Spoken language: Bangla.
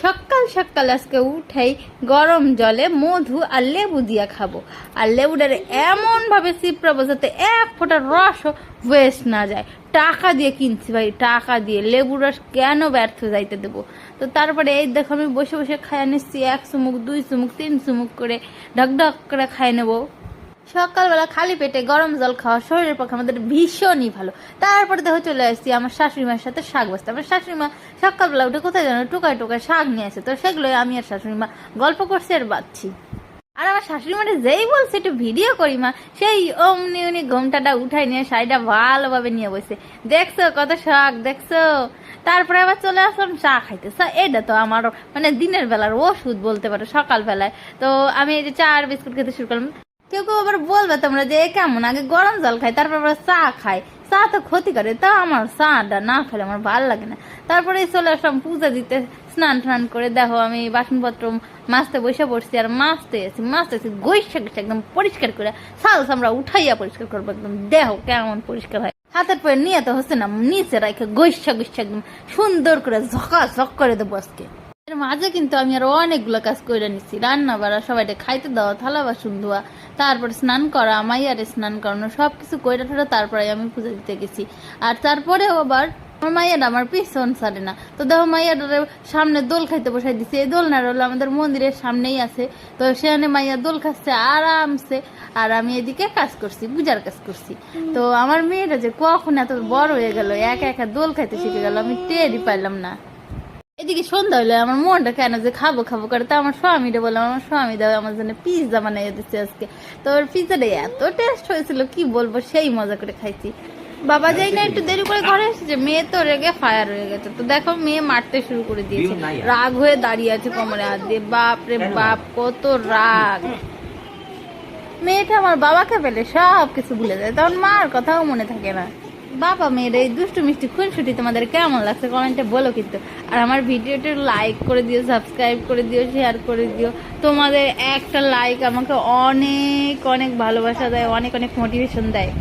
সকাল সকাল আজকে উঠেই গরম জলে মধু আর লেবু দিয়া খাবো। আর লেবুটারে এমনভাবে চিপড়াবো যাতে এক ফোঁটা রসও ওয়েস্ট না যায়। টাকা দিয়ে কিনছি ভাই, টাকা দিয়ে লেবুর রস কেন ব্যর্থ যাইতে দেবো। তো তারপরে এই দেখো আমি বসে বসে খাইয়ে নিচ্ছি, 1 চুমুক 2 চুমুক 3 চুমুক করে ঢকঢক করে খাই নেবো। সকালবেলা খালি পেটে গরম জল খাওয়া শরীরের পক্ষে আমাদের ভীষণই ভালো। তারপরে দেখো চলে আসছি আমার শাশুড়ি মার সাথে শাক বাজতে। আমার শাশুড়ি মা সকালবেলা উঠে কোথায় যেন টোকায় টোকায় শাক নিয়ে আসে, তো সেগুলোই আমি আর শাশুড়ি মা গল্প করছি আর বাঁচছি। আর আমার শাশুড়ি মাঠে যেই বলছে একটু ভিডিও করি মা, সেই অমনি উনি ঘোমটাটা উঠাই নিয়ে শাড়িটা ভালোভাবে নিয়ে বসে, দেখছো কত শাক দেখছো। তারপরে আবার চলে আসলাম চা খাইতে। এটা তো আমার মানে দিনের বেলার ওষুধ বলতে পারো সকালবেলায়। তো আমি এই যে চা আর বিস্কুট খেতে শুরু করলাম। কেউ কেউ আবার বলবে তোমরা যে কেমন, আগে গরম জল খাই তারপর আবার চা খাই, চা তো ক্ষতি করে, তা আমার চাটা না খেলে আমার ভালো লাগে না। তারপরে চলে আসলাম পূজা দিতে, স্নান টান করে দেখো আমি বাসনপত্র মাছতে বসে পড়ছি। আর মাছতে গৈসা গৈসা একদম পরিষ্কার করে সাল আমরা উঠাইয়া পরিষ্কার করবো একদম, দেখো কেমন পরিষ্কার হয়। হাতের পরে নিয়ে তো হচ্ছে না, নিচে রাখে গৈসা গৈসা একদম সুন্দর করে ঝক করে দেবো আজকে। এর মাঝে কিন্তু আমি আরো অনেকগুলো কাজ করে নিচ্ছি, রান্না বাড়া, সবাইকে খাইতে দেওয়া, থালা বাসন ধোয়া, তারপর স্নান করা, মাইয়ারে স্নান করানো, সবকিছু কইরা ঠোরা তারপরে আমি পুজো দিতে গেছি। আর তারপরেও আবার আমার মাইয়াটা আমার পিছন ছাড়ে না। তো দেখো মাইয়াটারে সামনে দোল খাইতে বসাই দিছি। এই দোলনাটা হলো আমাদের মন্দিরের সামনেই আছে, তো সেখানে মাইয়া দোল খাচ্ছে আরামসে, আর আমি এদিকে কাজ করছি, পূজার কাজ করছি। তো আমার মেয়েটা যে কখন এত বড় হয়ে গেল, একা একা দোল খাইতে শিখে গেল, আমি টেরই পাইলাম না। এদিকে সন্ধ্যা হইলে আমার মনটা কেন যে খাবো খাবো করে, তো আমার স্বামীটা বললাম, আমার স্বামী দেওয়া আমার জন্য পিৎজা বানাইয়া দিচ্ছে আজকে। তো ওর পিৎজাটা এত টেস্ট হয়েছিল কি বলবো, সেই মজা করে খাইছি। বাবা যাই না একটু দেরি করে ঘরে এসেছে, মেয়ে তো রেগে ফায়ার হয়ে গেছে। তো দেখো মেয়ে মারতে শুরু করে দিয়েছে, রাগ হয়ে দাঁড়িয়ে আছে কোমরে হাত দিয়ে, বাপ রে বাপ কত রাগ। মেয়েটা আমার বাবাকে পেলে সব কিছু ভুলে যায়, তখন মার কথাও মনে থাকে না। বাবা মেয়ের এই দুষ্টু মিষ্টি খুনসুটি তোমাদের কেমন লাগছে কমেন্টে বলো কিন্তু। আর আমার ভিডিওটা লাইক করে দিও, সাবস্ক্রাইব করে দিও, শেয়ার করে দিও। তোমাদের একটা লাইক আমাকে অনেক অনেক ভালোবাসা দেয়, অনেক অনেক মোটিভেশন দেয়।